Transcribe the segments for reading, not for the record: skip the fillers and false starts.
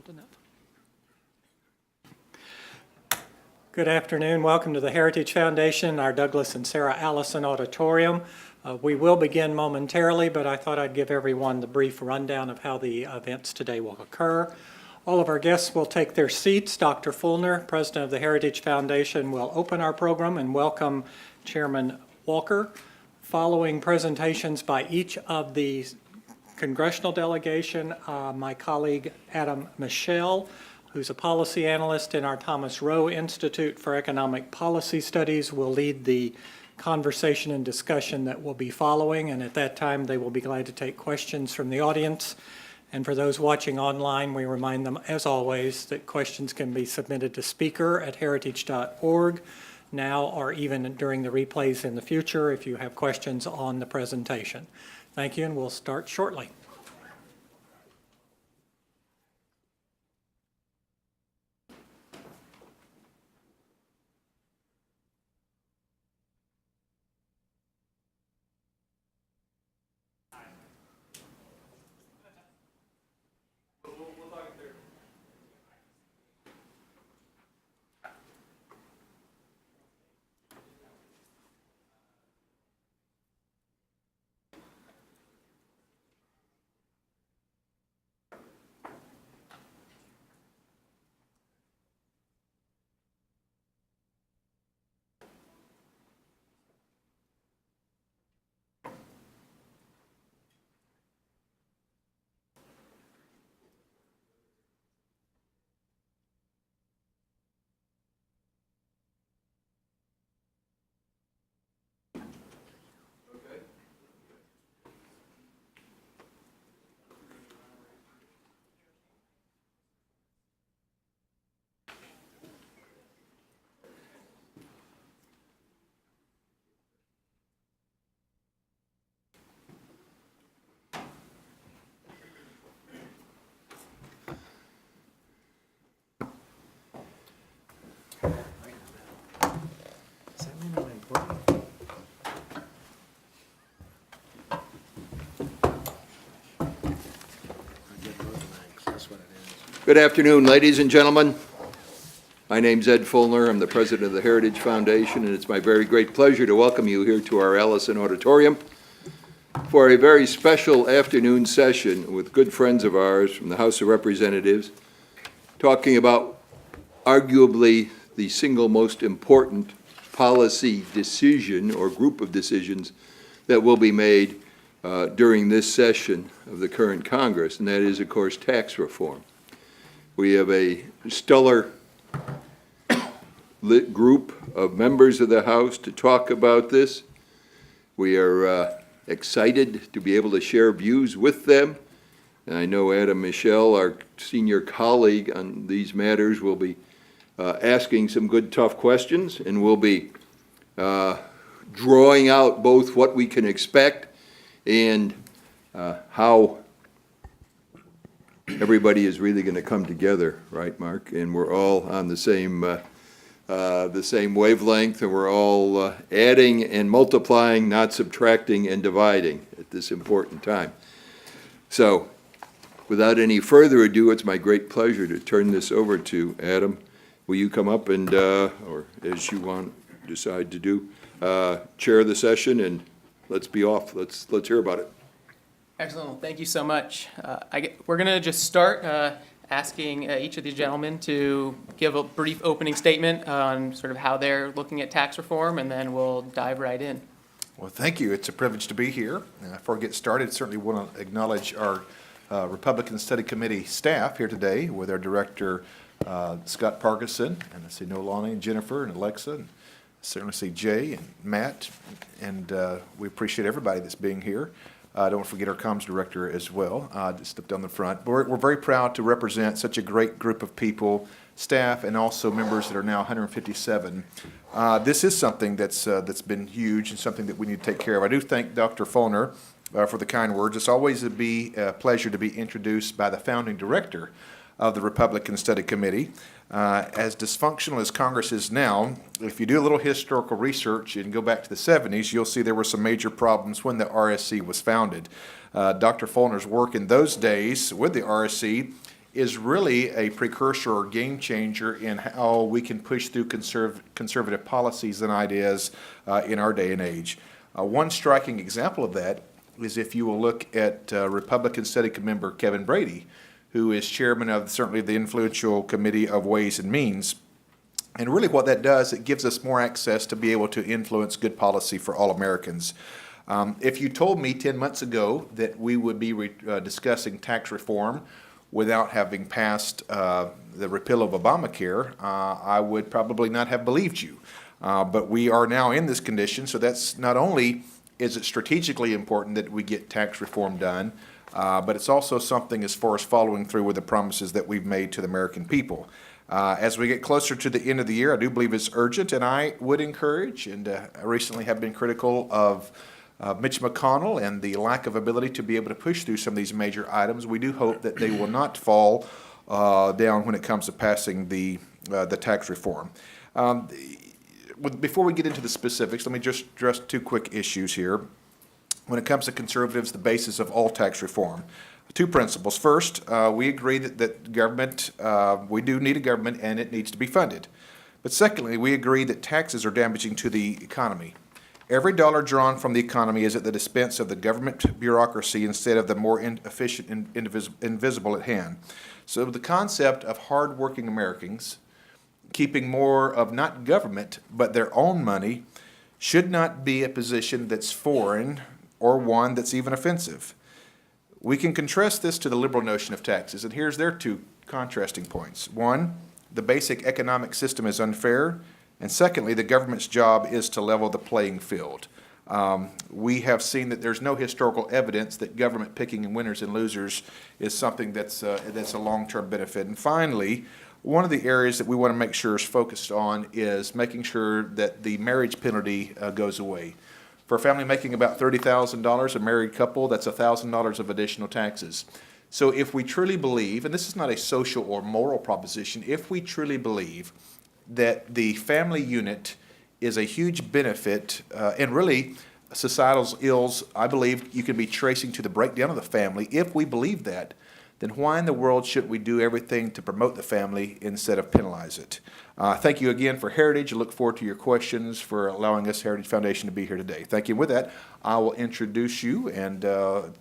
old enough. Good afternoon. Welcome to the Heritage Foundation, our Douglas and Sarah Allison Auditorium. We will begin momentarily, but I thought I'd give everyone the brief rundown of how the events today will occur. All of our guests will take their seats. Dr. Fulner, President of the Heritage Foundation, will open our program and welcome Chairman Walker. Following presentations by each of the congressional delegation, my colleague Adam Michel, who's a policy analyst in our Thomas Rowe Institute for Economic Policy Studies, will lead the conversation and discussion that will be following, and at that time they will be glad to take questions from the audience. And for those watching online, we remind them, as always, that questions can be submitted to speaker@heritage.org now or even during the replays in the future if you have questions on the presentation. Thank you, and we'll start shortly. Good afternoon, ladies and gentlemen. My name's Ed Fulner. I'm the president of the Heritage Foundation, and it's my very great pleasure to welcome you here to our Allison Auditorium for a very special afternoon session with good friends of ours from the House of Representatives, talking about arguably the single most important policy decision or group of decisions that will be made during this session of the current Congress, and that is, of course, tax reform. We have a stellar lit group of members of the House to talk about this. We are excited to be able to share views with them. And I know Adam Michel, our senior colleague on these matters, will be asking some good, tough questions, and we'll be drawing out both what we can expect and how everybody is really going to come together, right, Mark? And we're all on the same wavelength, and we're all adding and multiplying, not subtracting and dividing at this important time. So, without any further ado, it's my great pleasure to turn this over to Adam. Will you come up and, or as you decide to do, chair the session, and let's be off. Let's hear about it. Excellent. Thank you so much. We're going to just start asking each of these gentlemen to give a brief opening statement on sort of how they're looking at tax reform, and then we'll dive right in. Well, thank you. It's a privilege to be here. Before I get started, I certainly want to acknowledge our Republican Study Committee staff here today with our director, Scott Parkinson, and I see Nolani and Jennifer and Alexa, and I certainly see Jay and Matt, and we appreciate everybody that's being here. Don't forget our comms director as well, just up down the front. But we're very proud to represent such a great group of people, staff, and also members that are now 157. This is something that's been huge and something that we need to take care of. I do thank Dr. Fulner for the kind words. It's always a pleasure to be introduced by the founding director of the Republican Study Committee. As dysfunctional as Congress is now, if you do a little historical research and go back to the 70s, you'll see there were some major problems when the RSC was founded. Dr. Fulner's work in those days with the RSC is really a precursor or game changer in how we can push through conservative policies and ideas in our day and age. One striking example of that is if you will look at Republican Study Member Kevin Brady, who is chairman of certainly the influential Committee of Ways and Means. And really what that does, it gives us more access to be able to influence good policy for all Americans. If you told me 10 months ago that we would be discussing tax reform without having passed the repeal of Obamacare, I would probably not have believed you. But we are now in this condition, so that's not only is it strategically important that we get tax reform done, but it's also something as far as following through with the promises that we've made to the American people. As we get closer to the end of the year, I do believe it's urgent, and I would encourage, and I recently have been critical of Mitch McConnell and the lack of ability to be able to push through some of these major items. We do hope that they will not fall down when it comes to passing the tax reform. Before we get into the specifics, let me just address two quick issues here. When it comes to conservatives, the basis of all tax reform. Two principles. First, we agree that government, we do need a government and it needs to be funded. But secondly, we agree that taxes are damaging to the economy. Every dollar drawn from the economy is at the expense of the government bureaucracy instead of the more efficient and invisible at hand. So the concept of hardworking Americans keeping more of not government but their own money should not be a position that's foreign or one that's even offensive. We can contrast this to the liberal notion of taxes, and here's their two contrasting points. One, the basic economic system is unfair, and secondly, the government's job is to level the playing field. We have seen that there's no historical evidence that government picking winners and losers is something that's a long-term benefit. And finally, one of the areas that we want to make sure is focused on is making sure that the marriage penalty goes away. For a family making about $30,000, a married couple, that's $1,000 of additional taxes. So if we truly believe, and this is not a social or moral proposition, if we truly believe that the family unit is a huge benefit, and really societal ills, I believe you can be tracing to the breakdown of the family. If we believe that, then why in the world should we do everything to promote the family instead of penalize it? Thank you again for Heritage. I look forward to your questions, for allowing us, Heritage Foundation, to be here today. Thank you. With that, I will introduce you and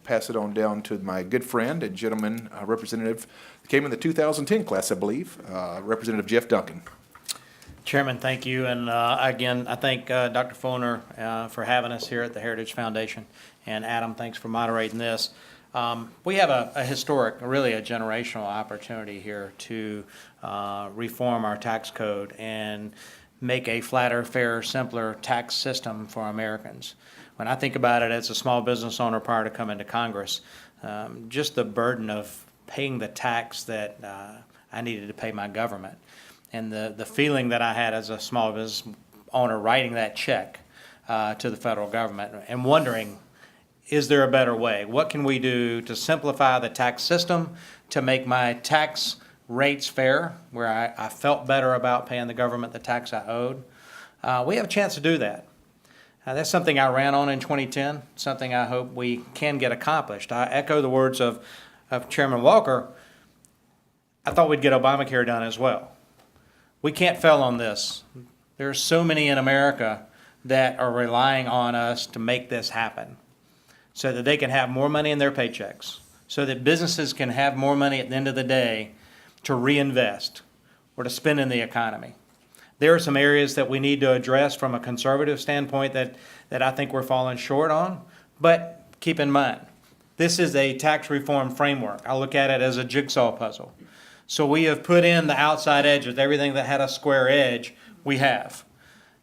pass it on down to my good friend and gentleman representative that came in the 2010 class, I believe, Representative Jeff Duncan. Chairman, thank you. And again, I thank Dr. Fulner for having us here at the Heritage Foundation. And Adam, thanks for moderating this. We have a historic, really a generational opportunity here to reform our tax code and make a flatter, fairer, simpler tax system for Americans. When I think about it as a small business owner prior to coming to Congress, just the burden of paying the tax that I needed to pay my government, and the feeling that I had as a small business owner writing that check to the federal government and wondering, is there a better way? What can we do to simplify the tax system, to make my tax rates fair, where I felt better about paying the government the tax I owed? We have a chance to do that. That's something I ran on in 2010, something I hope we can get accomplished. I echo the words of Chairman Walker. I thought we'd get Obamacare done as well. We can't fail on this. There are so many in America that are relying on us to make this happen, so that they can have more money in their paychecks, so that businesses can have more money at the end of the day to reinvest or to spend in the economy. There are some areas that we need to address from a conservative standpoint that I think we're falling short on, but keep in mind, this is a tax reform framework. I look at it as a jigsaw puzzle. So we have put in the outside edges, everything that had a square edge, we have.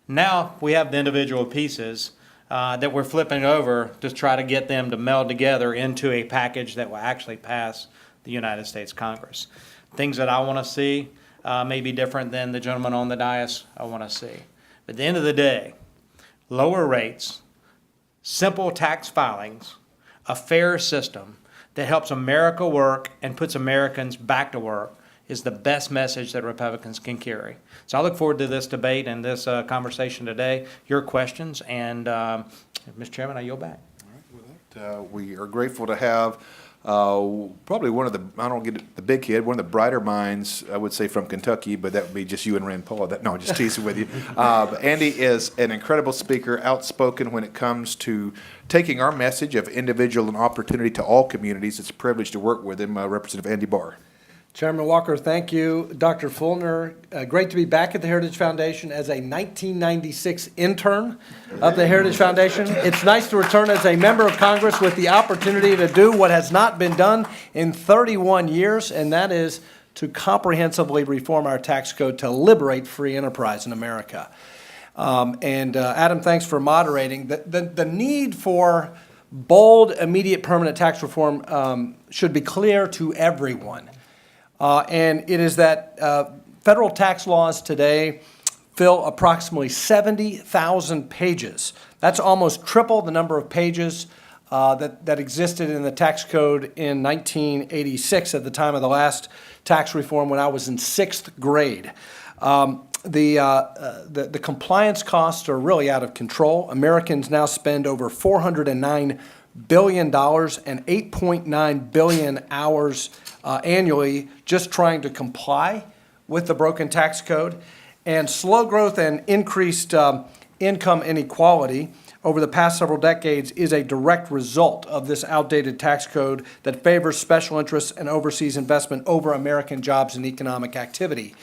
Now we have the individual pieces that we're flipping over to try to get them to meld together into a package that will actually pass the United States Congress. Things that I want to see may be different than the gentleman on the dais I want to see. But at the end of the day, lower rates, simple tax filings, a fair system that helps America work and puts Americans back to work is the best message that Republicans can carry. So I look forward to this debate and this conversation today, your questions, and Mr. Chairman, I yield back. All right, with that, we are grateful to have Probably one of the, I don't get the big kid, one of the brighter minds, I would say, from Kentucky, but that would be just you and Rand Paul. No, I'm just teasing with you. But Andy is an incredible speaker, outspoken when it comes to taking our message of individual and opportunity to all communities. It's a privilege to work with him, Representative Andy Barr. Chairman Walker, thank you. Dr. Fulner, great to be back at the Heritage Foundation as a 1996 intern of the Heritage Foundation. It's nice to return as a member of Congress with the opportunity to do what has not been done in 31 years, and that is to comprehensively reform our tax code to liberate free enterprise in America. Adam, thanks for moderating. The need for bold, immediate, permanent tax reform should be clear to everyone. And it is that federal tax laws today fill approximately 70,000 pages. That's almost triple the number of pages that existed in the tax code in 1986 at the time of the last tax reform when I was in sixth grade. The compliance costs are really out of control. Americans now spend over $409 billion and 8.9 billion hours annually just trying to comply with the broken tax code. And slow growth and increased income inequality over the past several decades is a direct result of this outdated tax code that favors special interests and overseas investment over American jobs and economic activity.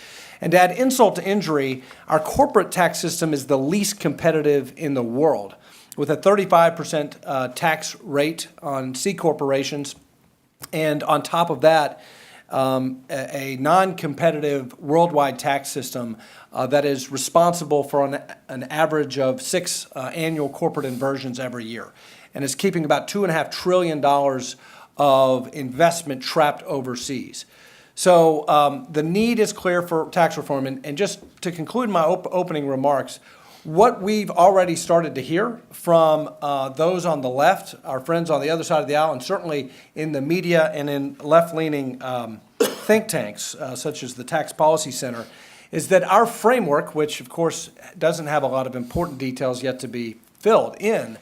And to add insult to injury, our corporate tax system is the least competitive in the world, with a 35% tax rate on C corporations, and on top of that, a non-competitive worldwide tax system that is responsible for an average of 6 annual corporate inversions every year, and is keeping about $2.5 trillion of investment trapped overseas. So the need is clear for tax reform. And just to conclude my opening remarks, what we've already started to hear from those on the left, our friends on the other side of the aisle, and certainly in the media and in left-leaning think tanks, such as the Tax Policy Center, is that our framework, which of course doesn't have a lot of important details yet to be filled in,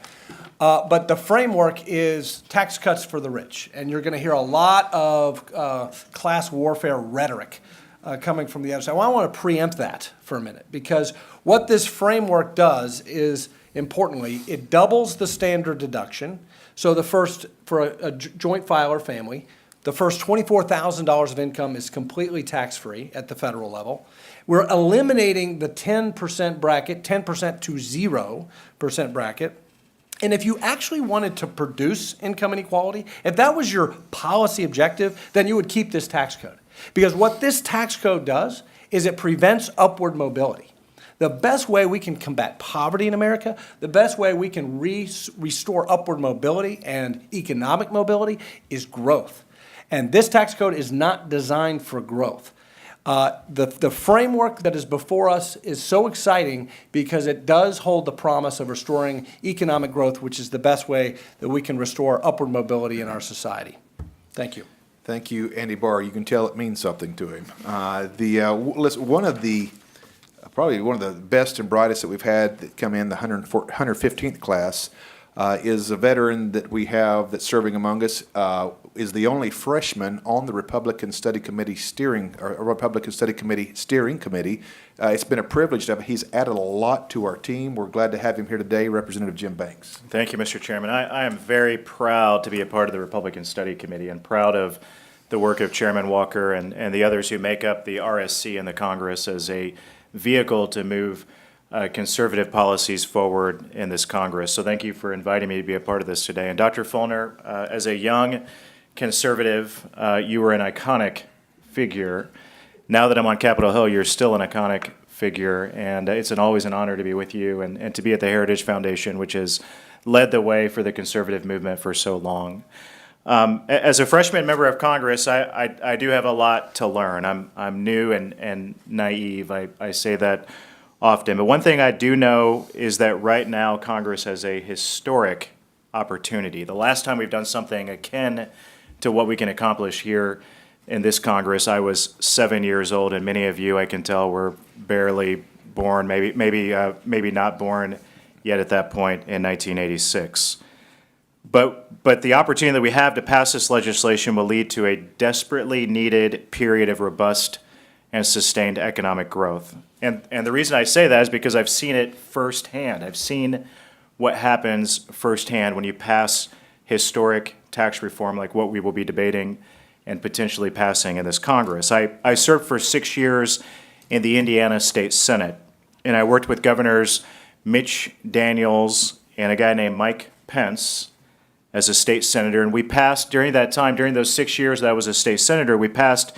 but the framework is tax cuts for the rich. And you're going to hear a lot of class warfare rhetoric coming from the other side. Well, I want to preempt that for a minute, because what this framework does is, importantly, it doubles the standard deduction. So the first, for a joint filer family, the first $24,000 of income is completely tax-free at the federal level. We're eliminating the 10% bracket, 10% to 0% bracket. And if you actually wanted to produce income inequality, if that was your policy objective, then you would keep this tax code. Because what this tax code does is it prevents upward mobility. The best way we can combat poverty in America, the best way we can restore upward mobility and economic mobility is growth. And this tax code is not designed for growth. The framework that is before us is so exciting because it does hold the promise of restoring economic growth, which is the best way that we can restore upward mobility in our society. Thank you. Thank you, Andy Barr. You can tell it means something to him. Probably one of the best and brightest that we've had that come in, the 115th class, is a veteran that we have that's serving among us, is the only freshman on the Republican Study Committee steering committee. It's been a privilege to have. He's added a lot to our team. We're glad to have him here today, Representative Jim Banks. Thank you, Mr. Chairman. I am very proud to be a part of the Republican Study Committee and proud of the work of Chairman Walker and the others who make up the RSC in the Congress as a vehicle to move conservative policies forward in this Congress. So thank you for inviting me to be a part of this today. And Dr. Fulner, as a young conservative, you were an iconic figure. Now that I'm on Capitol Hill, you're still an iconic figure, and it's always an honor to be with you and to be at the Heritage Foundation, which has led the way for the conservative movement for so long. As a freshman member of Congress, I do have a lot to learn. I'm new and naive. I say that often. But one thing I do know is that right now Congress has a historic opportunity. The last time we've done something akin to what we can accomplish here in this Congress, I was 7 years old, and many of you, I can tell, were barely born, maybe not born yet at that point in 1986. But the opportunity that we have to pass this legislation will lead to a desperately needed period of robust and sustained economic growth. And the reason I say that is because I've seen it firsthand. I've seen what happens firsthand when you pass historic tax reform like what we will be debating and potentially passing in this Congress. I served for 6 years in the Indiana State Senate, and I worked with Governors Mitch Daniels and a guy named Mike Pence as a state senator. And we passed, during that time, during those 6 years that I was a state senator, we passed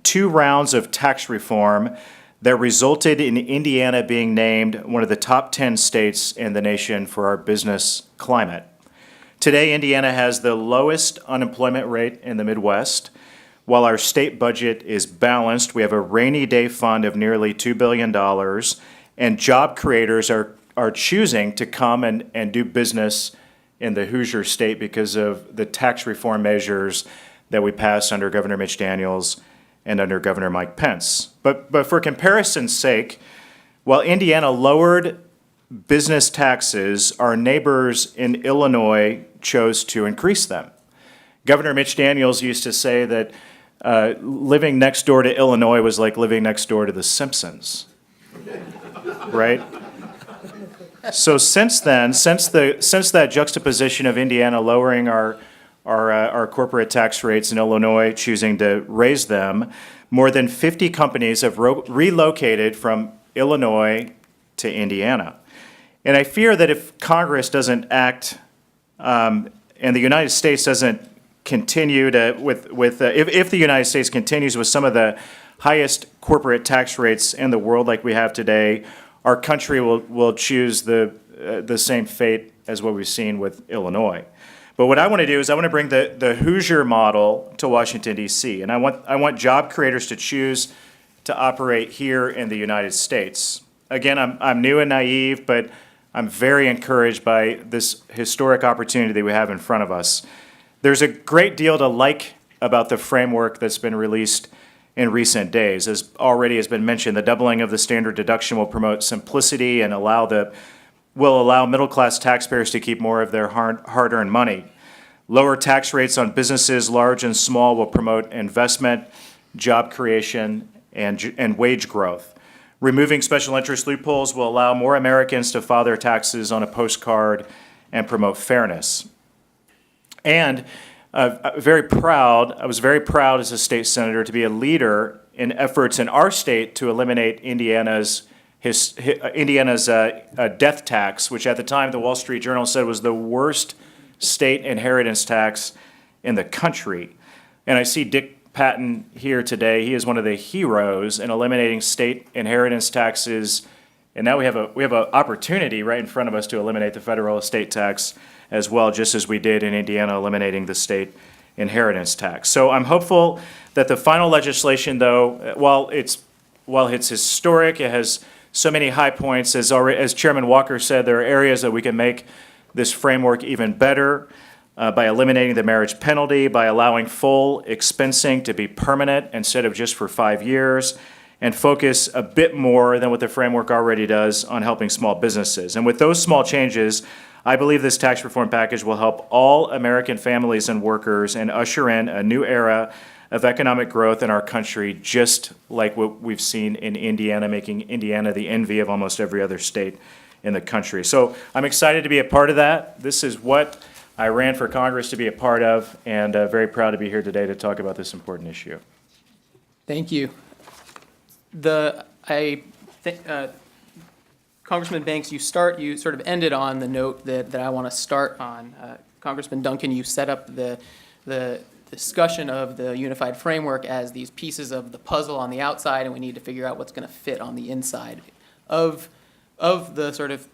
2 rounds of tax reform that resulted in Indiana being named one of the top 10 states in the nation for our business climate. Today, Indiana has the lowest unemployment rate in the Midwest. While our state budget is balanced, we have a rainy day fund of nearly $2 billion, and job creators are choosing to come and do business in the Hoosier state because of the tax reform measures that we passed under Governor Mitch Daniels and under Governor Mike Pence. But for comparison's sake, while Indiana lowered business taxes, our neighbors in Illinois chose to increase them. Governor Mitch Daniels used to say that living next door to Illinois was like living next door to The Simpsons, right? So since then, since that juxtaposition of Indiana lowering our corporate tax rates and Illinois choosing to raise them, more than 50 companies have relocated from Illinois to Indiana. And I fear that if Congress doesn't act and the United States doesn't continue to, if the United States continues with some of the highest corporate tax rates in the world like we have today, our country will choose the same fate as what we've seen with Illinois. But what I want to do is I want to bring the Hoosier model to Washington, D.C., and I want job creators to choose to operate here in the United States. Again, I'm new and naive, but I'm very encouraged by this historic opportunity that we have in front of us. There's a great deal to like about the framework that's been released in recent days. As already has been mentioned, the doubling of the standard deduction will promote simplicity and will allow middle-class taxpayers to keep more of their hard-earned money. Lower tax rates on businesses, large and small, will promote investment, job creation, and wage growth. Removing special interest loopholes will allow more Americans to file their taxes on a postcard and promote fairness. And I was very proud as a state senator to be a leader in efforts in our state to eliminate Indiana's death tax, which at the time the Wall Street Journal said was the worst state inheritance tax in the country. And I see Dick Patton here today. He is one of the heroes in eliminating state inheritance taxes. And now we have an opportunity right in front of us to eliminate the federal estate tax as well, just as we did in Indiana eliminating the state inheritance tax. So I'm hopeful that the final legislation, though, while it's historic, it has so many high points. As Chairman Walker said, there are areas that we can make this framework even better by eliminating the marriage penalty, by allowing full expensing to be permanent instead of just for 5 years, and focus a bit more than what the framework already does on helping small businesses. And with those small changes, I believe this tax reform package will help all American families and workers and usher in a new era of economic growth in our country, just like what we've seen in Indiana, making Indiana the envy of almost every other state in the country. So I'm excited to be a part of that. This is what I ran for Congress to be a part of, and very proud to be here today to talk about this important issue. Thank you. Congressman Banks, you sort of ended on the note that I want to start on. Congressman Duncan, you set up the discussion of the unified framework as these pieces of the puzzle on the outside, and we need to figure out what's going to fit on the inside. Of the sort of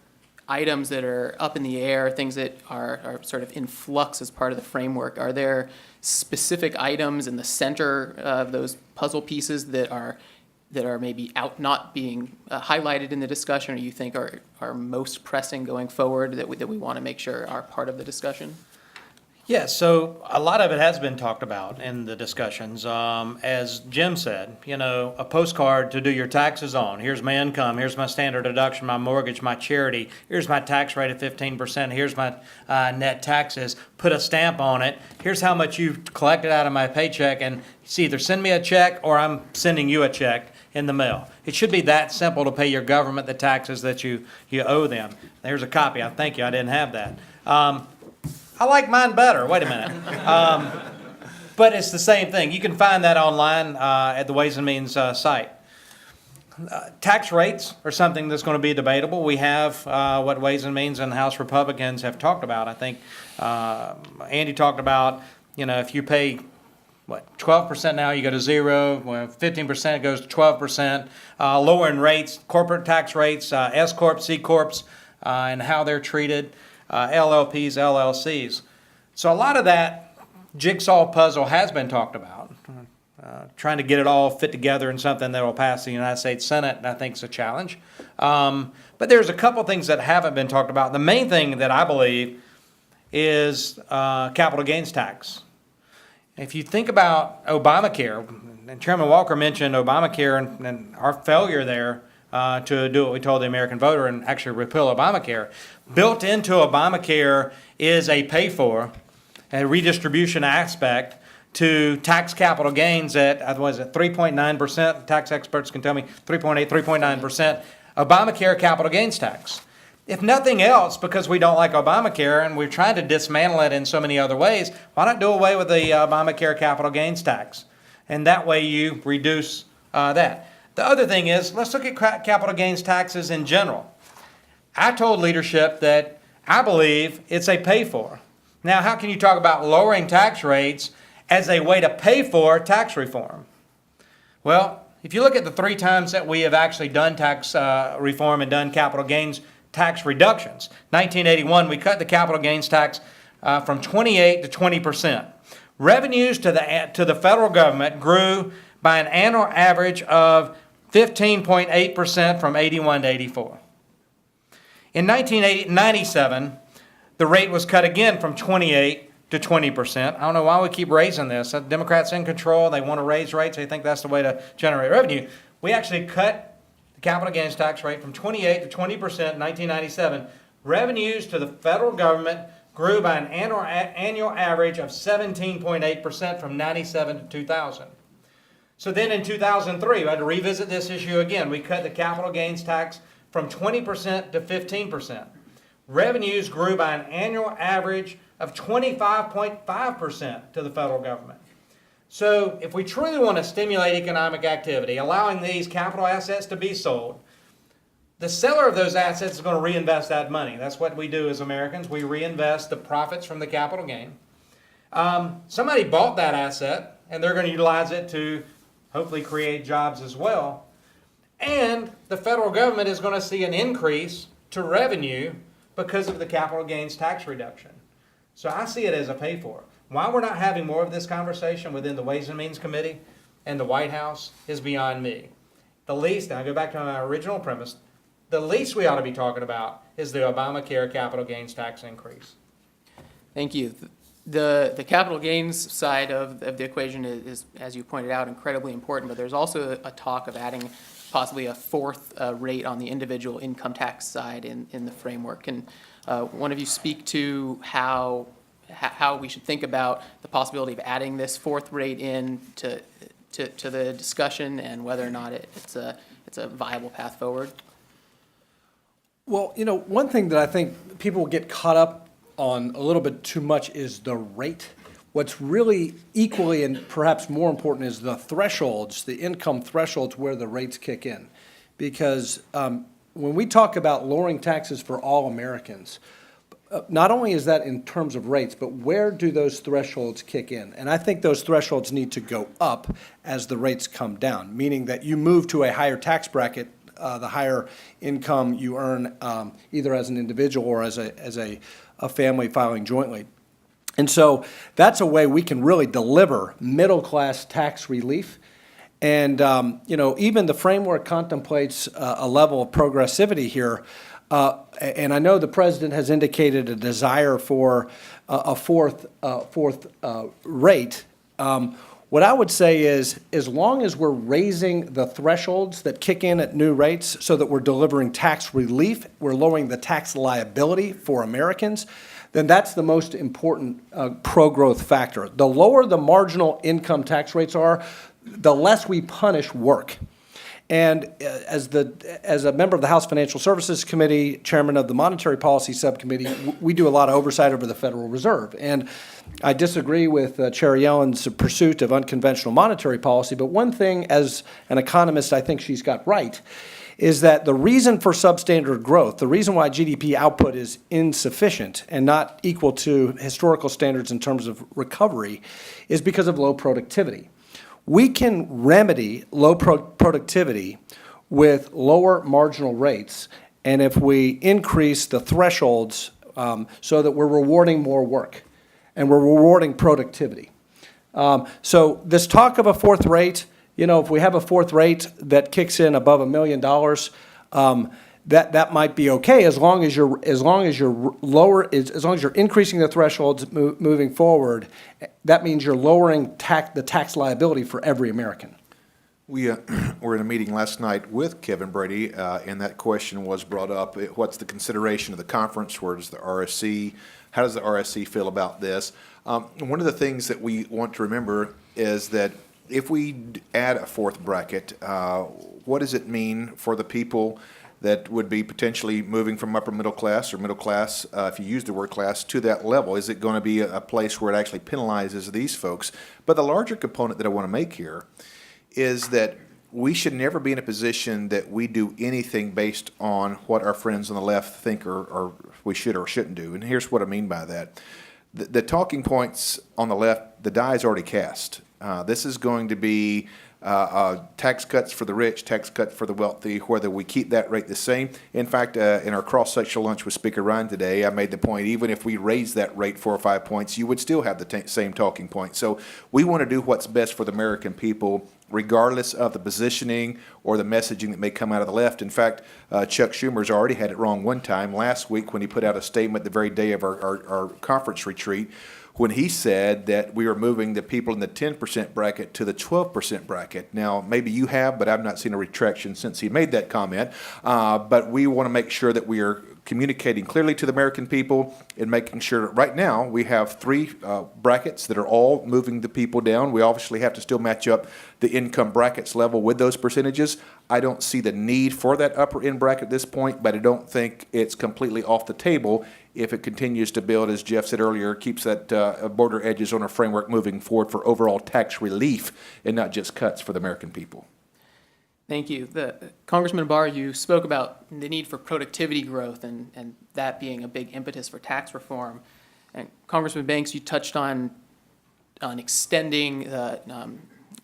items that are up in the air, things that are sort of in flux as part of the framework, are there specific items in the center of those puzzle pieces that are maybe not being highlighted in the discussion, or you think are most pressing going forward that we want to make sure are part of the discussion? Yeah, so a lot of it has been talked about in the discussions. As Jim said, you know, a postcard to do your taxes on. Here's my income, here's my standard deduction, my mortgage, my charity, here's my tax rate of 15%, here's my net taxes. Put a stamp on it. Here's how much you've collected out of my paycheck, and see, either send me a check or I'm sending you a check in the mail. It should be that simple to pay your government the taxes that you owe them. There's a copy. I thank you. I didn't have that. I like mine better. Wait a minute. But it's the same thing. You can find that online at the Ways and Means site. Tax rates are something that's going to be debatable. We have what Ways and Means and House Republicans have talked about. I think Andy talked about, you know, if you pay, 12% now, you go to zero. Well, 15% goes to 12%. Lowering rates, corporate tax rates, S Corp, C Corps, and how they're treated. LLPs, LLCs. So a lot of that jigsaw puzzle has been talked about. Trying to get it all fit together in something that will pass the United States Senate, I think, is a challenge. But there's a couple things that haven't been talked about. The main thing that I believe is capital gains tax. If you think about Obamacare, and Chairman Walker mentioned Obamacare and our failure there to do what we told the American voter and actually repeal Obamacare. Built into Obamacare is a pay-for, a redistribution aspect to tax capital gains at, 3.9%? Tax experts can tell me 3.8, 3.9%. Obamacare capital gains tax. If nothing else, because we don't like Obamacare and we're trying to dismantle it in so many other ways, why not do away with the Obamacare capital gains tax? And that way you reduce that. The other thing is, let's look at capital gains taxes in general. I told leadership that I believe it's a pay-for. Now, how can you talk about lowering tax rates as a way to pay for tax reform? Well, if you look at the 3 times that we have actually done tax reform and done capital gains tax reductions, 1981, we cut the capital gains tax from 28 to 20%. Revenues to the federal government grew by an annual average of 15.8% from 81 to 84. In 1997, the rate was cut again from 28 to 20%. I don't know why we keep raising this. The Democrats in control, they want to raise rates. They think that's the way to generate revenue. We actually cut the capital gains tax rate from 28 to 20% in 1997. Revenues to the federal government grew by an annual average of 17.8% from 97 to 2000. So then in 2003, we had to revisit this issue again. We cut the capital gains tax from 20% to 15%. Revenues grew by an annual average of 25.5% to the federal government. So if we truly want to stimulate economic activity, allowing these capital assets to be sold, the seller of those assets is going to reinvest that money. That's what we do as Americans. We reinvest the profits from the capital gain. Somebody bought that asset, and they're going to utilize it to hopefully create jobs as well. And the federal government is going to see an increase to revenue because of the capital gains tax reduction. So I see it as a pay-for. Why we're not having more of this conversation within the Ways and Means Committee and the White House is beyond me. The least, and I go back to my original premise, the least we ought to be talking about is the Obamacare capital gains tax increase. Thank you. The capital gains side of the equation is, as you pointed out, incredibly important, but there's also a talk of adding possibly a fourth rate on the individual income tax side in the framework. Can one of you speak to how we should think about the possibility of adding this fourth rate in to the discussion and whether or not it's a viable path forward? Well, you know, one thing that I think people get caught up on a little bit too much is the rate. What's really equally and perhaps more important is the thresholds, the income thresholds where the rates kick in. Because when we talk about lowering taxes for all Americans, not only is that in terms of rates, but where do those thresholds kick in? And I think those thresholds need to go up as the rates come down, meaning that you move to a higher tax bracket, the higher income you earn either as an individual or as a family filing jointly. And so that's a way we can really deliver middle-class tax relief. And, you know, even the framework contemplates a level of progressivity here. And I know the president has indicated a desire for a fourth rate. What I would say is, as long as we're raising the thresholds that kick in at new rates so that we're delivering tax relief, we're lowering the tax liability for Americans, then that's the most important pro-growth factor. The lower the marginal income tax rates are, the less we punish work. And as a member of the House Financial Services Committee, chairman of the Monetary Policy Subcommittee, we do a lot of oversight over the Federal Reserve. And I disagree with Chair Yellen's pursuit of unconventional monetary policy, but one thing, as an economist, I think she's got right, is that the reason for substandard growth, the reason why GDP output is insufficient and not equal to historical standards in terms of recovery, is because of low productivity. We can remedy low productivity with lower marginal rates, and if we increase the thresholds so that we're rewarding more work and we're rewarding productivity. So this talk of a fourth rate, if we have a fourth rate that kicks in above $1 million, that might be okay as long as you're increasing the thresholds moving forward. That means you're lowering the tax liability for every American. We were in a meeting last night with Kevin Brady, and that question was brought up. What's the consideration of the conference? Where does the RSC, how does the RSC feel about this? One of the things that we want to remember is that if we add a fourth bracket, what does it mean for the people that would be potentially moving from upper middle class or middle class, if you use the word class, to that level? Is it going to be a place where it actually penalizes these folks? But the larger component that I want to make here is that we should never be in a position that we do anything based on what our friends on the left think or we should or shouldn't do. And here's what I mean by that. The talking points on the left, the die is already cast. This is going to be tax cuts for the rich, tax cuts for the wealthy, whether we keep that rate the same. In fact, in our cross-sectional lunch with Speaker Ryan today, I made the point, even if we raise that rate 4 or 5 points, you would still have the same talking point. So we want to do what's best for the American people, regardless of the positioning or the messaging that may come out of the left. In fact, Chuck Schumer's already had it wrong one time last week when he put out a statement the very day of our conference retreat, when he said that we were moving the people in the 10% bracket to the 12% bracket. Now, maybe you have, but I've not seen a retraction since he made that comment. But we want to make sure that we are communicating clearly to the American people and making sure that right now we have three brackets that are all moving the people down. We obviously have to still match up the income brackets level with those percentages. I don't see the need for that upper end bracket at this point, but I don't think it's completely off the table if it continues to build, as Jeff said earlier, keeps that border edges on our framework moving forward for overall tax relief and not just cuts for the American people. Thank you. Congressman Barr, you spoke about the need for productivity growth and that being a big impetus for tax reform. And Congressman Banks, you touched on extending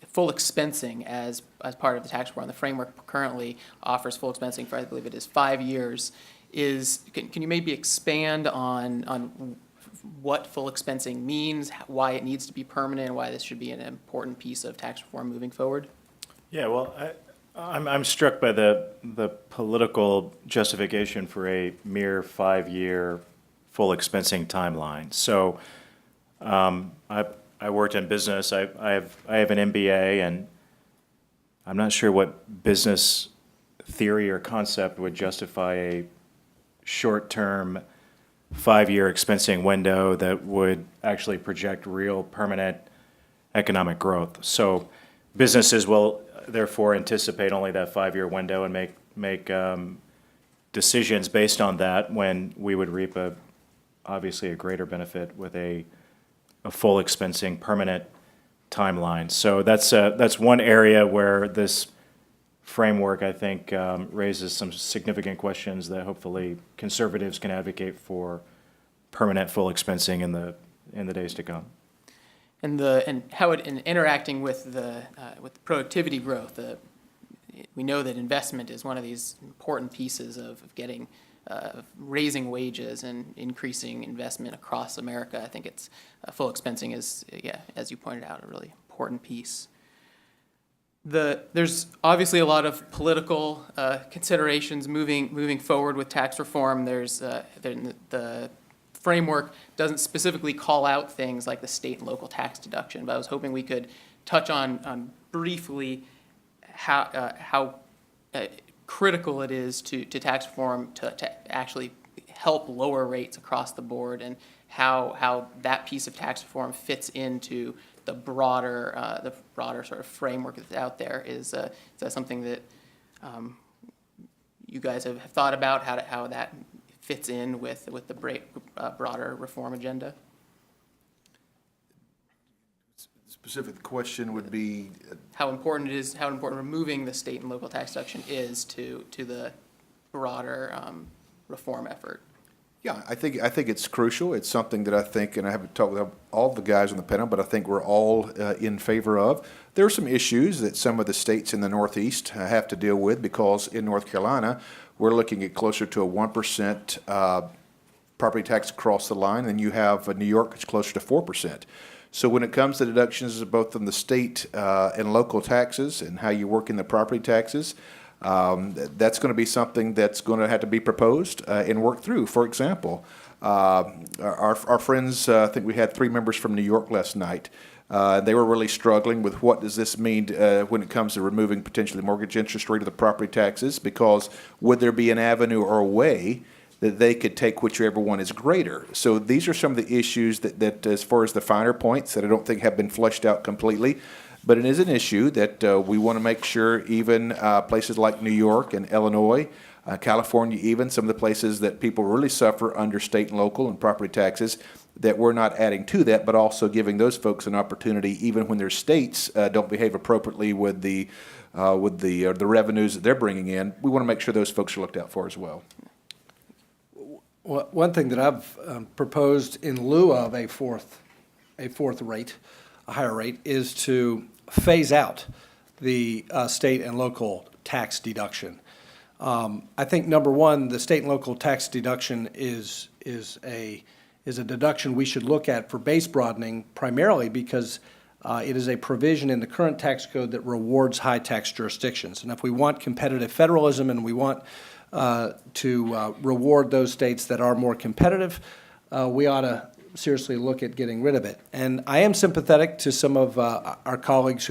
full expensing as part of the tax reform. The framework currently offers full expensing for, I believe it is 5 years. Can you maybe expand on what full expensing means, why it needs to be permanent, and why this should be an important piece of tax reform moving forward? Yeah, well, I'm struck by the political justification for a mere 5-year full expensing timeline. So I worked in business. I have an MBA, and I'm not sure what business theory or concept would justify a short-term 5-year expensing window that would actually project real permanent economic growth. So businesses will therefore anticipate only that 5-year window and make decisions based on that, when we would reap obviously a greater benefit with a full expensing permanent timeline. So that's one area where this framework, I think, raises some significant questions that hopefully conservatives can advocate for permanent full expensing in the days to come. And how it in interacting with the productivity growth, we know that investment is one of these important pieces of getting raising wages and increasing investment across America. I think it's full expensing is, as you pointed out, a really important piece. There's obviously a lot of political considerations moving forward with tax reform. The framework doesn't specifically call out things like the state and local tax deduction, but I was hoping we could touch on briefly how critical it is to tax reform to actually help lower rates across the board, and how that piece of tax reform fits into the broader sort of framework that's out there. Is that something that you guys have thought about, how that fits in with the broader reform agenda? Specific question would be, How important removing the state and local tax deduction is to the broader reform effort? yeah, I think it's crucial. It's something that I think, and I haven't talked with all the guys on the panel, but I think we're all in favor of. There are some issues that some of the states in the Northeast have to deal with, because in North Carolina, we're looking at closer to a 1% property tax across the line, and you have New York, it's closer to 4%. So when it comes to deductions both on the state and local taxes and how you work in the property taxes, that's going to be something that's going to have to be proposed and worked through. For example, our friends, I think we had 3 members from New York last night. They were really struggling with what does this mean when it comes to removing potentially mortgage interest rate of the property taxes, because would there be an avenue or a way that they could take whichever one is greater? So these are some of the issues that as far as the finer points, that I don't think have been fleshed out completely. But it is an issue that we want to make sure even places like New York and Illinois, California even, some of the places that people really suffer under state and local and property taxes, that we're not adding to that, but also giving those folks an opportunity, even when their states don't behave appropriately with the revenues that they're bringing in. We want to make sure those folks are looked out for as well. Well, one thing that I've proposed in lieu of a fourth rate, a higher rate, is to phase out the state and local tax deduction. I think, number one, the state and local tax deduction is a deduction we should look at for base broadening, primarily because it is a provision in the current tax code that rewards high tax jurisdictions. And if we want competitive federalism and we want to reward those states that are more competitive, we ought to seriously look at getting rid of it. And I am sympathetic to some of our colleagues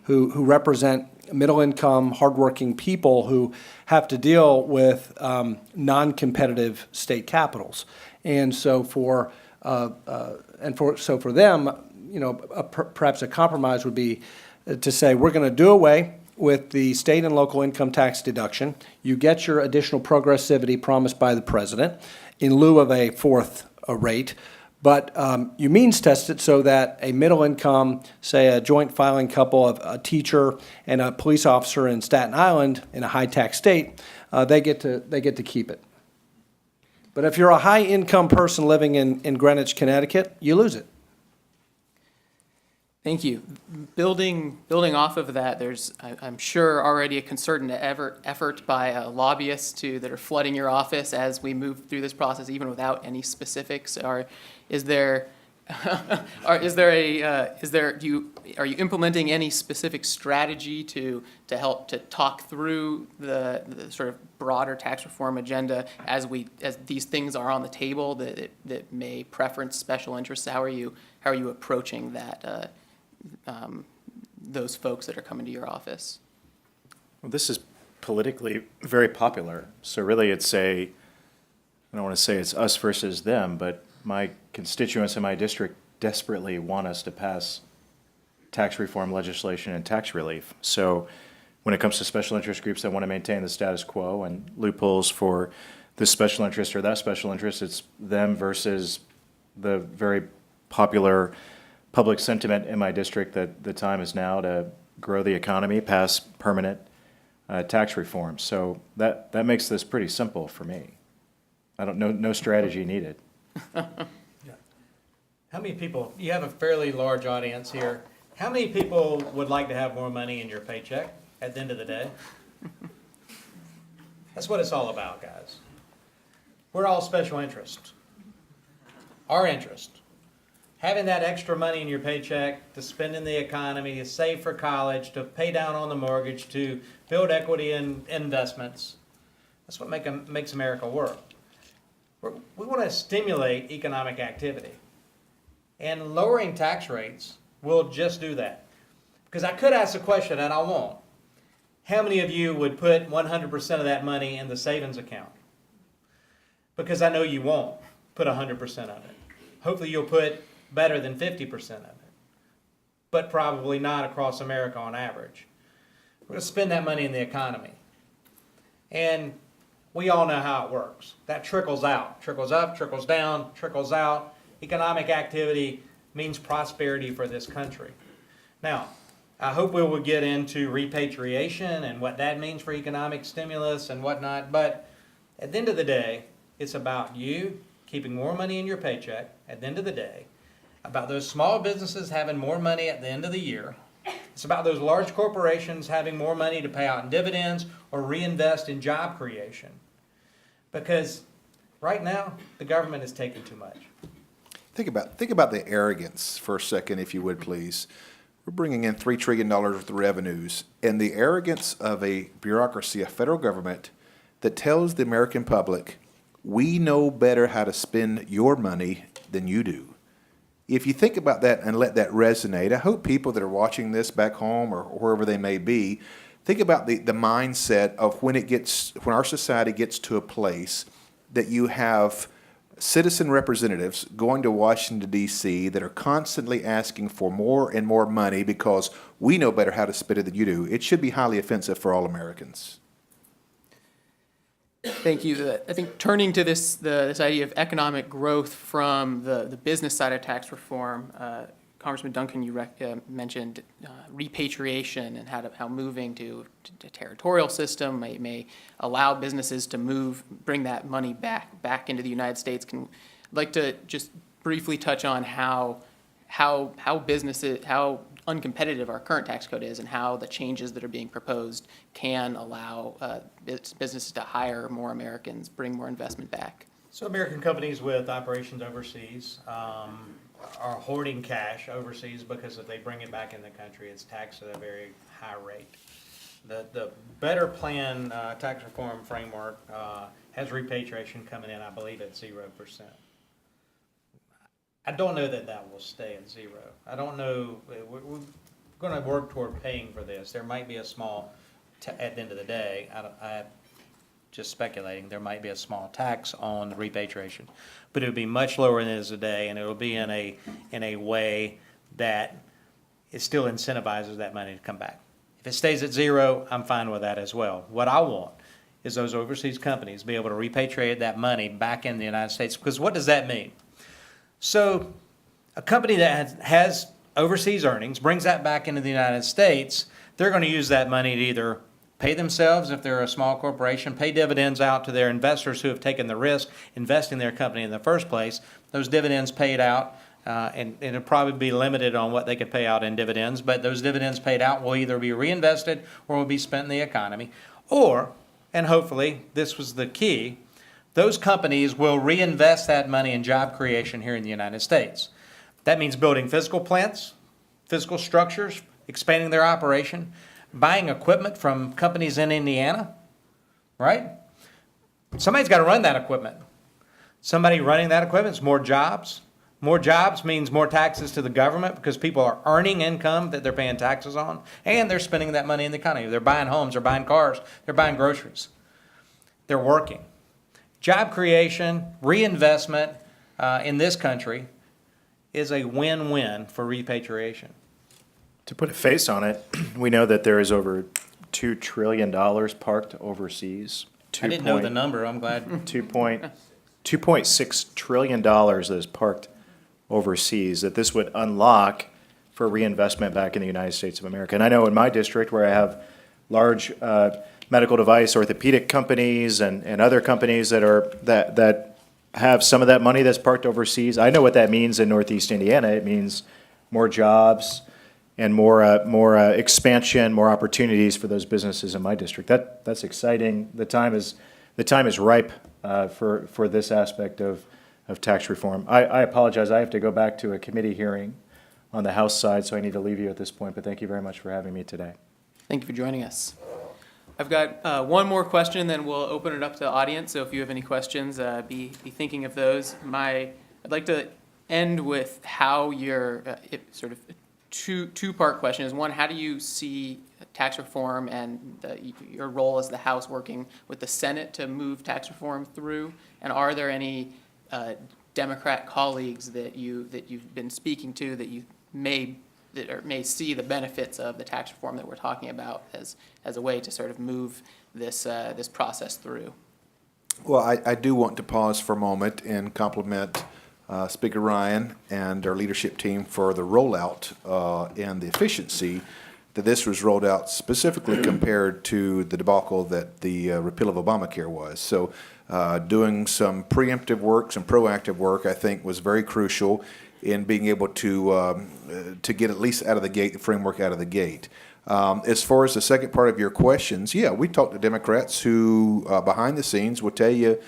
who represent middle-income, hardworking people who have to deal with non-competitive state capitals. And so for them, you know, perhaps a compromise would be to say, we're going to do away with the state and local income tax deduction. You get your additional progressivity promised by the president in lieu of a fourth rate. But you means test it so that a middle income, say a joint filing couple of a teacher and a police officer in Staten Island in a high tax state, they get to keep it. But if you're a high income person living in Greenwich, Connecticut, you lose it. Thank you. Building off of that, there's, I'm sure, already a concerted effort by lobbyists that are flooding your office as we move through this process, even without any specifics. Are you implementing any specific strategy to help to talk through the sort of broader tax reform agenda as these things are on the table that may preference special interests? How are you approaching that? Those folks that are coming to your office? Well, this is politically very popular. So really I don't want to say it's us versus them, but my constituents in my district desperately want us to pass tax reform legislation and tax relief. So when it comes to special interest groups that want to maintain the status quo and loopholes for this special interest or that special interest, it's them versus the very popular public sentiment in my district that the time is now to grow the economy, pass permanent tax reform. So that makes this pretty simple for me. I don't know, no strategy needed. How many people, you have a fairly large audience here. How many people would like to have more money in your paycheck at the end of the day? That's what it's all about, guys. We're all special interests. Our interest having that extra money in your paycheck to spend in the economy, to save for college, to pay down on the mortgage, to build equity in investments. That's what makes America work. We want to stimulate economic activity. And lowering tax rates will just do that. Because I could ask a question, and I won't. How many of you would put 100% of that money in the savings account? Because I know you won't put 100% of it. Hopefully you'll put better than 50% of it. But probably not across America on average. We're going to spend that money in the economy. And we all know how it works. That trickles out, trickles up, trickles down, trickles out. Economic activity means prosperity for this country. Now, I hope we will get into repatriation and what that means for economic stimulus and whatnot, but at the end of the day, it's about you keeping more money in your paycheck at the end of the day, about those small businesses having more money at the end of the year. It's about those large corporations having more money to pay out in dividends or reinvest in job creation. Because right now, the government is taking too much. Think about the arrogance for a second, if you would, please. We're bringing in $3 trillion worth of revenues, and the arrogance of a bureaucracy, a federal government, that tells the American public, we know better how to spend your money than you do. If you think about that and let that resonate, I hope people that are watching this back home or wherever they may be, think about the mindset of when our society gets to a place that you have citizen representatives going to Washington, D.C. that are constantly asking for more and more money because we know better how to spend it than you do. It should be highly offensive for all Americans. Thank you. I think turning to this idea of economic growth from the business side of tax reform, Congressman Duncan, you mentioned repatriation and how moving to a territorial system may allow businesses to bring that money back into the United States. I'd like to just briefly touch on how uncompetitive our current tax code is and how the changes that are being proposed can allow businesses to hire more Americans, bring more investment back. So American companies with operations overseas are hoarding cash overseas because if they bring it back in the country, it's taxed at a very high rate. The better plan tax reform framework has repatriation coming in, I believe, at 0%. I don't know that will stay at 0. I don't know. We're going to work toward paying for this. There might be a small, at the end of the day, I just speculating, there might be a small tax on the repatriation, but it would be much lower than it is today, and it will be in a way that it still incentivizes that money to come back. If it stays at 0, I'm fine with that as well. What I want is those overseas companies be able to repatriate that money back in the United States, because what does that mean? So a company that has overseas earnings brings that back into the United States, they're going to use that money to either pay themselves if they're a small corporation, pay dividends out to their investors who have taken the risk investing in their company in the first place. Those dividends paid out, and it'll probably be limited on what they could pay out in dividends, but those dividends paid out will either be reinvested or will be spent in the economy. Or, and hopefully this was the key, those companies will reinvest that money in job creation here in the United States. That means building physical plants, physical structures, expanding their operation, buying equipment from companies in Indiana, right? Somebody's got to run that equipment. Somebody running that equipment is more jobs. More jobs means more taxes to the government because people are earning income that they're paying taxes on, and they're spending that money in the economy. They're buying homes, they're buying cars, they're buying groceries. They're working. Job creation, reinvestment in this country is a win-win for repatriation. To put a face on it, we know that there is over $2 trillion parked overseas. I didn't know the number, I'm glad. $2.6 trillion that is parked overseas, that this would unlock for reinvestment back in the United States of America. And I know in my district where I have large medical device orthopedic companies and other companies that have some of that money that's parked overseas, I know what that means in Northeast Indiana. It means more jobs and more expansion, more opportunities for those businesses in my district. That's exciting. The time is ripe for this aspect of of tax reform. I apologize, I have to go back to a committee hearing on the House side, so I need to leave you at this point, but thank you very much for having me today. Thank you for joining us. I've got one more question, then we'll open it up to the audience. So if you have any questions, be thinking of those. I'd like to end with how your sort of two-part question is. One, how do you see tax reform and your role as the House working with the Senate to move tax reform through? And are there any Democrat colleagues that you've been speaking to that you may see the benefits of the tax reform that we're talking about as a way to sort of move this process through? Well, I do want to pause for a moment and compliment Speaker Ryan and our leadership team for the rollout and the efficiency that this was rolled out, specifically compared to the debacle that the repeal of Obamacare was. So doing some preemptive work, some proactive work, I think was very crucial in being able to get at least out of the gate, the framework out of the gate. As far as the second part of your questions, yeah, we talked to Democrats who, behind the scenes, will tell you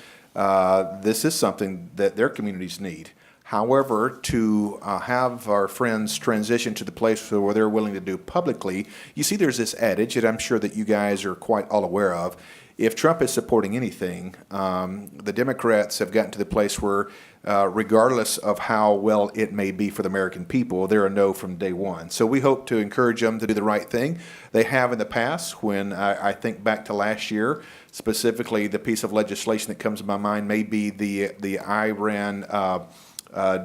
this is something that their communities need. However, to have our friends transition to the place where they're willing to do publicly, you see there's this adage that I'm sure that you guys are quite all aware of. If Trump is supporting anything, the Democrats have gotten to the place where, regardless of how well it may be for the American people, they're a no from day one. So we hope to encourage them to do the right thing. They have in the past. When I think back to last year, specifically the piece of legislation that comes to my mind may be the Iran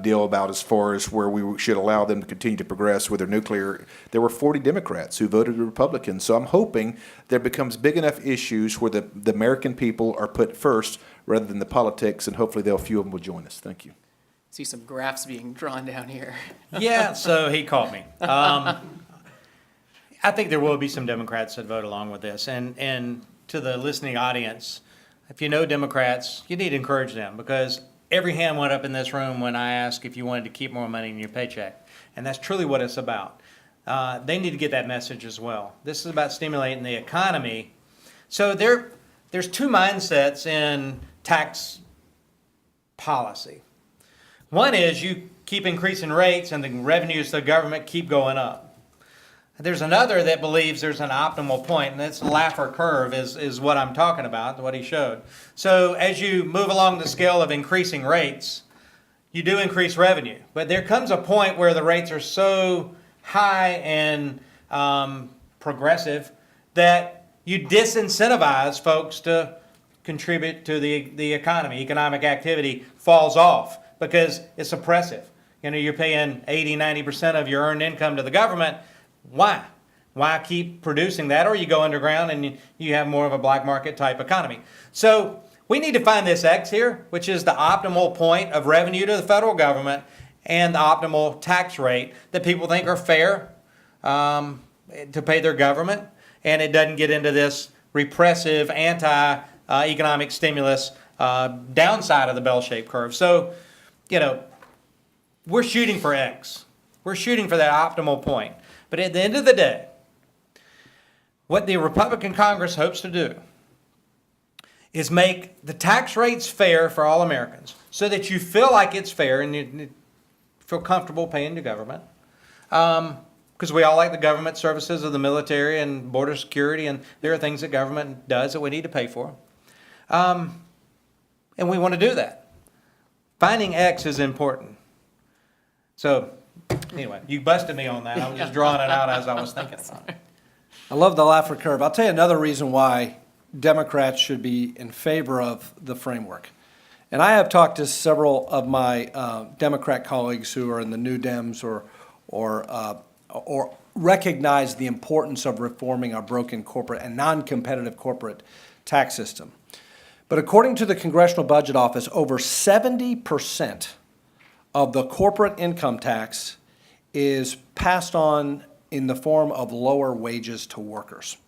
deal about as far as where we should allow them to continue to progress with their nuclear. There were 40 Democrats who voted Republican. So I'm hoping there becomes big enough issues where the American people are put first rather than the politics, and hopefully a few of them will join us. Thank you. See some graphs being drawn down here. Yeah, so he caught me. I think there will be some Democrats that vote along with this. And to the listening audience, if you know Democrats, you need to encourage them, because every hand went up in this room when I asked if you wanted to keep more money in your paycheck. And that's truly what it's about. They need to get that message as well. This is about stimulating the economy. So there's two mindsets in tax policy. One is you keep increasing rates and the revenues to the government keep going up. There's another that believes there's an optimal point, and that's the Laffer curve is what I'm talking about, what he showed. So as you move along the scale of increasing rates, you do increase revenue. But there comes a point where the rates are so high and progressive that you disincentivize folks to contribute to the economy. Economic activity falls off because it's oppressive. You know, you're paying 80, 90% of your earned income to the government. Why? Why keep producing that? Or you go underground and you have more of a black market type economy. So we need to find this X here, which is the optimal point of revenue to the federal government and the optimal tax rate that people think are fair to pay their government. And it doesn't get into this repressive, anti-economic stimulus downside of the bell-shaped curve. So, you know, we're shooting for X. We're shooting for that optimal point. But at the end of the day, what the Republican Congress hopes to do is make the tax rates fair for all Americans so that you feel like it's fair and you feel comfortable paying the government. Because we all like the government services of the military and border security, and there are things that government does that we need to pay for. And we want to do that. Finding X is important. So, anyway, you busted me on that. I was just drawing it out as I was thinking about it. I love the Laffer curve. I'll tell you another reason why Democrats should be in favor of the framework. And I have talked to several of my Democrat colleagues who are in the New Dems or recognize the importance of reforming our broken corporate and non-competitive corporate tax system. But according to the Congressional Budget Office, over 70% of the corporate income tax is passed on in the form of lower wages to workers.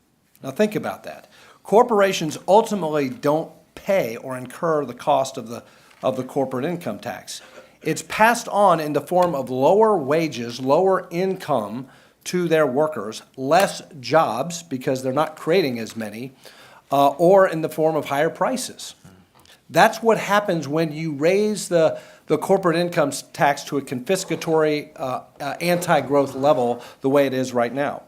Now think about that. Corporations ultimately don't pay or incur the cost of the corporate income tax. It's passed on in the form of lower wages, lower income to their workers, less jobs because they're not creating as many, or in the form of higher prices. That's what happens when you raise the corporate income tax to a confiscatory, anti-growth level the way it is right now.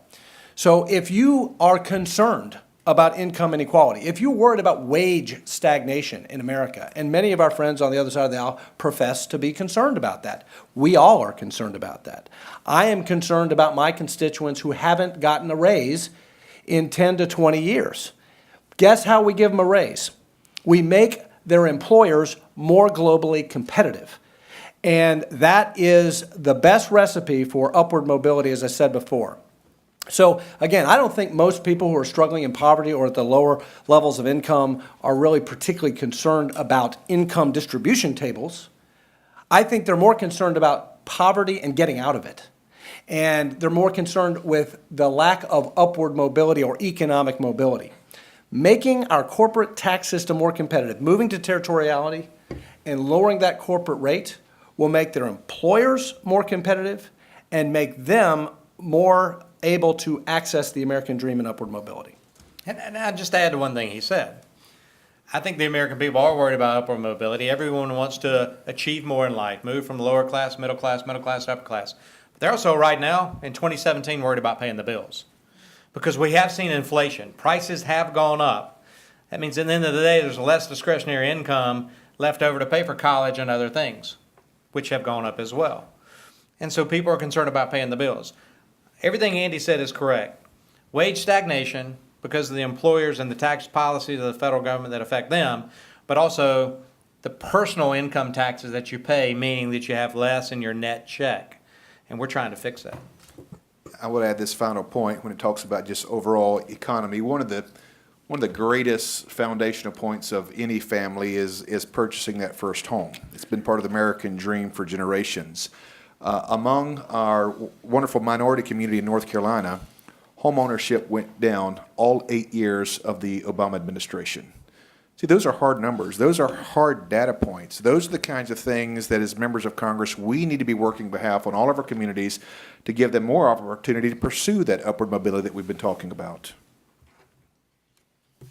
So if you are concerned about income inequality, if you're worried about wage stagnation in America, and many of our friends on the other side of the aisle profess to be concerned about that. We all are concerned about that. I am concerned about my constituents who haven't gotten a raise in 10 to 20 years. Guess how we give them a raise? We make their employers more globally competitive. And that is the best recipe for upward mobility, as I said before. So again, I don't think most people who are struggling in poverty or at the lower levels of income are really particularly concerned about income distribution tables. I think they're more concerned about poverty and getting out of it. And they're more concerned with the lack of upward mobility or economic mobility. Making our corporate tax system more competitive, moving to territoriality and lowering that corporate rate will make their employers more competitive and make them more able to access the American dream and upward mobility. And I'll just add to one thing he said. I think the American people are worried about upward mobility. Everyone wants to achieve more in life, move from lower class, middle class, to upper class. But they're also right now, in 2017, worried about paying the bills. Because we have seen inflation. Prices have gone up. That means at the end of the day, there's less discretionary income left over to pay for college and other things, which have gone up as well. And so people are concerned about paying the bills. Everything Andy said is correct. Wage stagnation because of the employers and the tax policies of the federal government that affect them, but also the personal income taxes that you pay, meaning that you have less in your net check. And we're trying to fix that. I would add this final point when it talks about just overall economy. One of the greatest foundational points of any family is purchasing that first home. It's been part of the American dream for generations. Among our wonderful minority community in North Carolina, home ownership went down all 8 years of the Obama administration. See, those are hard numbers. Those are hard data points. Those are the kinds of things that as members of Congress, we need to be working behalf on all of our communities to give them more opportunity to pursue that upward mobility that we've been talking about.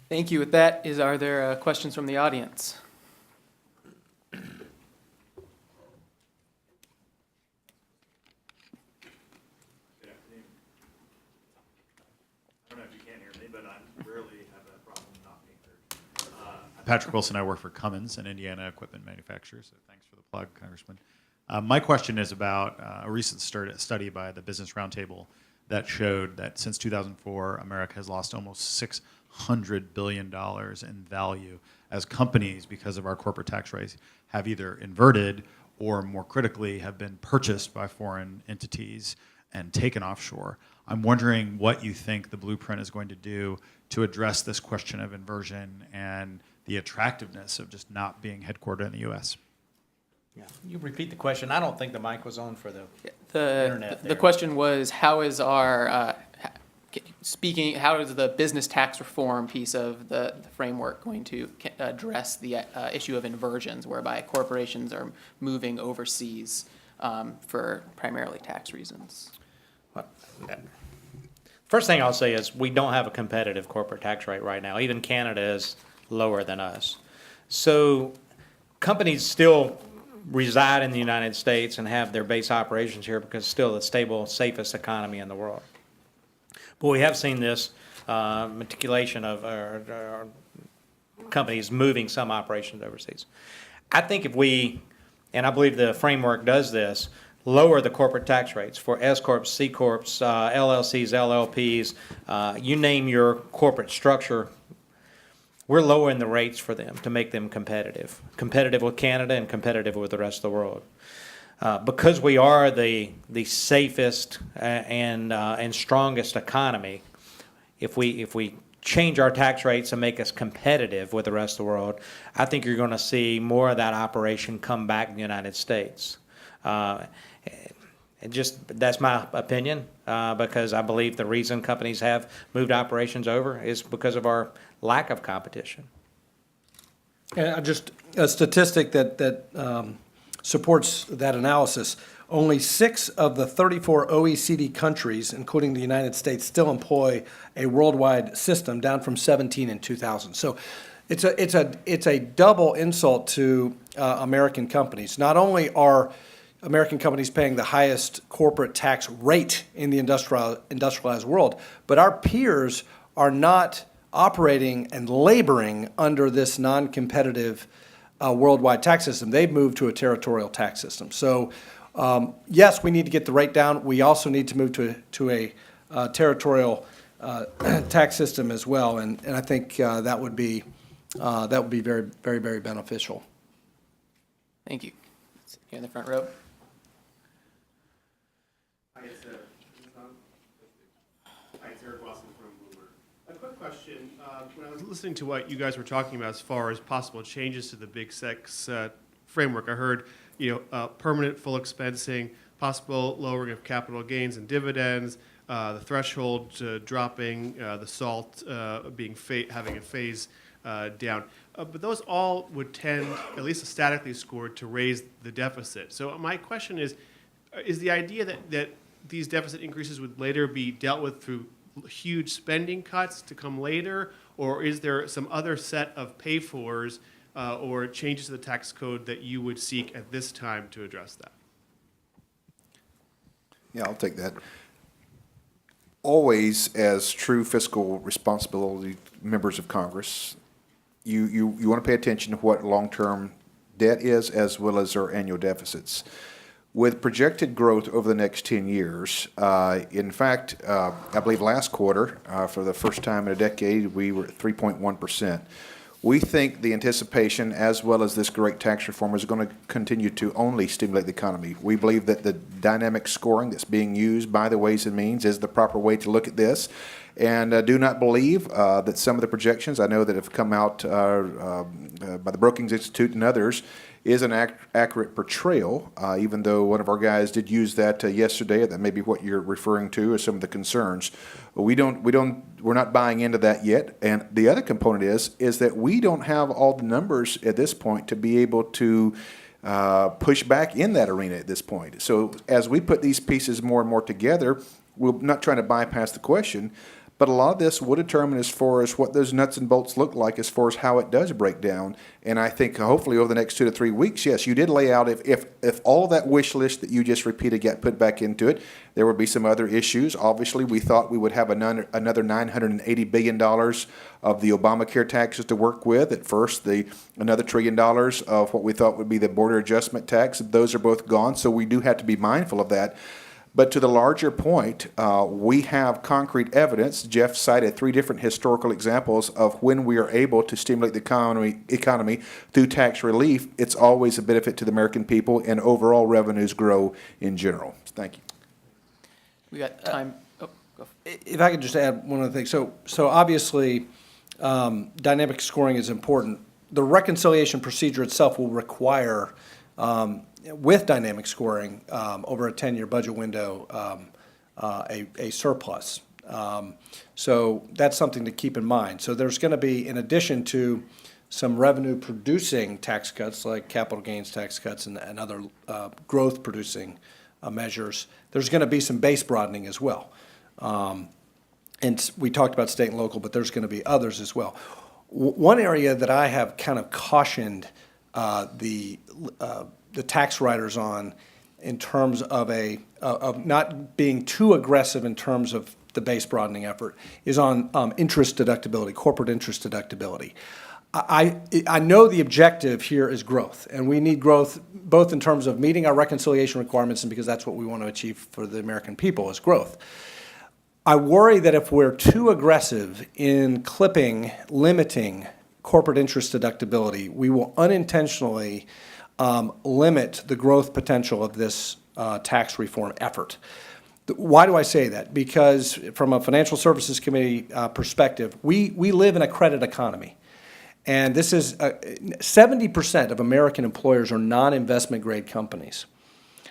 Thank you. With that, are there questions from the audience? Patrick Wilson, I work for Cummins, an Indiana equipment manufacturer, so thanks for the plug, Congressman. My question is about a recent study by the Business Roundtable that showed that since 2004, America has lost almost $600 billion in value as companies, because of our corporate tax rates, have either inverted or, more critically, have been purchased by foreign entities and taken offshore. I'm wondering what you think the blueprint is going to do to address this question of inversion and the attractiveness of just not being headquartered in the U.S. Yeah. You repeat the question. I don't think the mic was on for the internet The there. question was, how is our, how is the business tax reform piece of the framework going to address the issue of inversions, whereby corporations are moving overseas for primarily tax reasons? First thing I'll say is we don't have a competitive corporate tax rate right now. Even Canada is lower than us. So companies still reside in the United States and have their base operations here because it's still the stable, safest economy in the world. But we have seen this meticulation of companies moving some operations overseas. I think if we, and I believe the framework does this, lower the corporate tax rates for S corps, C corps, LLCs, LLPs, you name your corporate structure. We're lowering the rates for them to make them competitive with Canada and competitive with the rest of the world. Because we are the safest and strongest economy, if we change our tax rates and make us competitive with the rest of the world, I think you're going to see more of that operation come back in the United States. That's my opinion, because I believe the reason companies have moved operations over is because of our lack of competition. And just a statistic that supports that analysis. Only 6 of the 34 OECD countries, including the United States, still employ a worldwide system, down from 17 in 2000. So It's a double insult to American companies. Not only are American companies paying the highest corporate tax rate in the industrialized world, but our peers are not operating and laboring under this non-competitive worldwide tax system. They've moved to a territorial tax system. So, yes, we need to get the rate down. We also need to move to a territorial tax system as well, and I think that would be very, very, very beneficial. Thank you. Here in the front row. Hi, it's Eric Watson from Bloomberg. A quick question. When I was listening to what you guys were talking about as far as possible changes to the Big Six framework, I heard, permanent full expensing, possible lowering of capital gains and dividends, the threshold dropping, the SALT having a phase down. But those all would tend, at least statically scored, to raise the deficit. So my question is the idea that these deficit increases would later be dealt with through huge spending cuts to come later, or is there some other set of pay-fors or changes to the tax code that you would seek at this time to address that? Yeah, I'll take that. Always, as true fiscal responsibility members of Congress, you want to pay attention to what long-term debt is as well as our annual deficits. With projected growth over the next 10 years, in fact, I believe last quarter, for the first time in a decade, we were at 3.1%. We think the anticipation, as well as this great tax reform, is going to continue to only stimulate the economy. We believe that the dynamic scoring that's being used by the Ways and Means is the proper way to look at this. And do not believe that some of the projections I know that have come out by the Brookings Institute and others is an accurate portrayal, even though one of our guys did use that yesterday. That may be what you're referring to as some of the concerns. We're not buying into that yet. And the other component is that we don't have all the numbers at this point to be able to push back in that arena at this point. So as we put these pieces more and more together, we're not trying to bypass the question, but a lot of this will determine as far as what those nuts and bolts look like as far as how it does break down. And I think hopefully over the next 2 to 3 weeks, yes, you did lay out if all of that wish list that you just repeated got put back into it, there would be some other issues. Obviously, we thought we would have another $980 billion of the Obamacare taxes to work with. At first, another $1 trillion of what we thought would be the border adjustment tax. Those are both gone, so we do have to be mindful of that. But to the larger point, we have concrete evidence. Jeff cited 3 different historical examples of when we are able to stimulate the economy through tax relief. It's always a benefit to the American people, and overall revenues grow in general. Thank you. We got time. Go. If I could just add one other thing. So obviously, dynamic scoring is important. The reconciliation procedure itself will require with dynamic scoring over a 10-year budget window, a surplus. So that's something to keep in mind. So there's going to be, in addition to some revenue-producing tax cuts like capital gains tax cuts and other growth-producing measures, there's going to be some base broadening as well. And we talked about state and local, but there's going to be others as well. One area that I have kind of cautioned the tax writers on in terms of of not being too aggressive in terms of the base broadening effort is on interest deductibility, corporate interest deductibility. I know the objective here is growth, and we need growth both in terms of meeting our reconciliation requirements and because that's what we want to achieve for the American people is growth. I worry that if we're too aggressive in limiting corporate interest deductibility, we will unintentionally limit the growth potential of this tax reform effort. Why do I say that? Because from a Financial Services Committee perspective, we live in a credit economy. And this is 70% of American employers are non-investment grade companies,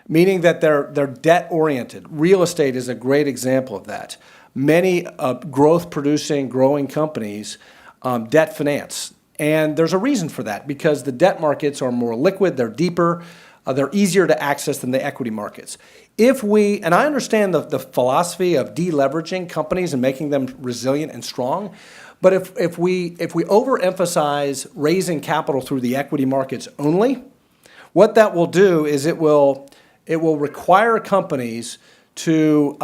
meaning that they're debt-oriented. Real estate is a great example of that. Many growth-producing, growing companies debt finance. And there's a reason for that, because the debt markets are more liquid, they're deeper, they're easier to access than the equity markets. And I understand the philosophy of deleveraging companies and making them resilient and strong, But if we overemphasize raising capital through the equity markets only, what that will do is it will require companies to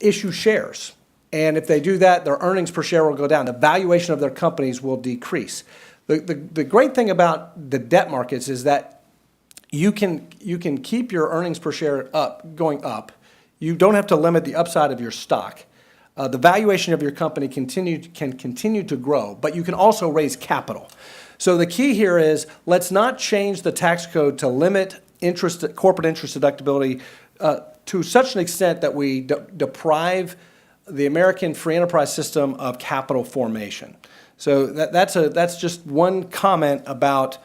issue shares. And if they do that, their earnings per share will go down. The valuation of their companies will decrease. The great thing about the debt markets is that you can keep your earnings per share going up. You don't have to limit the upside of your stock. The valuation of your company can continue to grow, but you can also raise capital. So the key here is, let's not change the tax code to limit corporate interest deductibility to such an extent that we deprive the American free enterprise system of capital formation. So that's just one comment about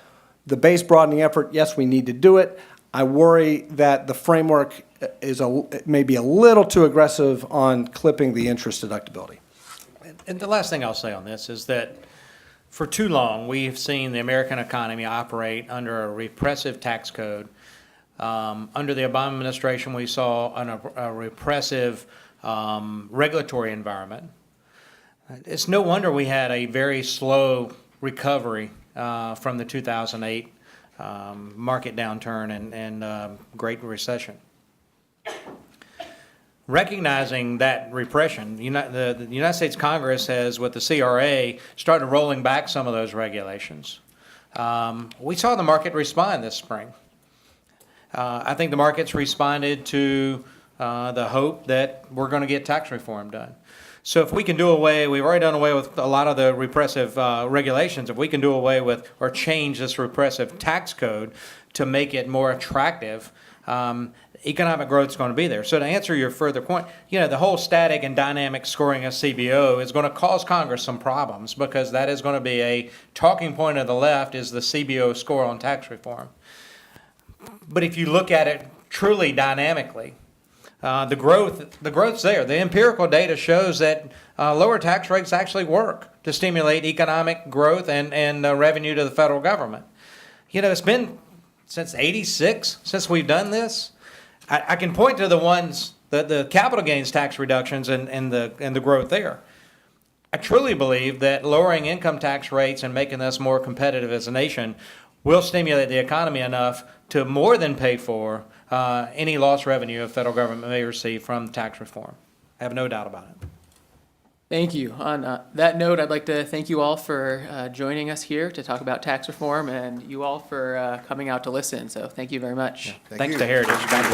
the base broadening effort. Yes, we need to do it. I worry that the framework is maybe a little too aggressive on clipping the interest deductibility. And the last thing I'll say on this is that for too long, we've seen the American economy operate under a repressive tax code. Under the Obama administration, we saw a repressive regulatory environment. It's no wonder we had a very slow recovery from the 2008 market downturn and Great Recession. Recognizing that repression, the United States Congress has, with the CRA, started rolling back some of those regulations. We saw the market respond this spring. I think the markets responded to the hope that we're going to get tax reform done. So if we can do away, we've already done away with a lot of the repressive regulations. If we can do away with or change this repressive tax code to make it more attractive, economic growth is going to be there. So to answer your further point, the whole static and dynamic scoring of CBO is going to cause Congress some problems, because that is going to be a talking point of the left, is the CBO score on tax reform. But if you look at it truly dynamically, the growth's there. The empirical data shows that lower tax rates actually work to stimulate economic growth and revenue to the federal government. It's been since '86 since we've done this. I can point to the ones, the capital gains tax reductions and the growth there. I truly believe that lowering income tax rates and making us more competitive as a nation will stimulate the economy enough to more than pay for any lost revenue the federal government may receive from tax reform. I have no doubt about it. Thank you. On that note, I'd like to thank you all for joining us here to talk about tax reform, and you all for coming out to listen. So thank you very much. Thanks to Heritage. God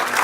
bless.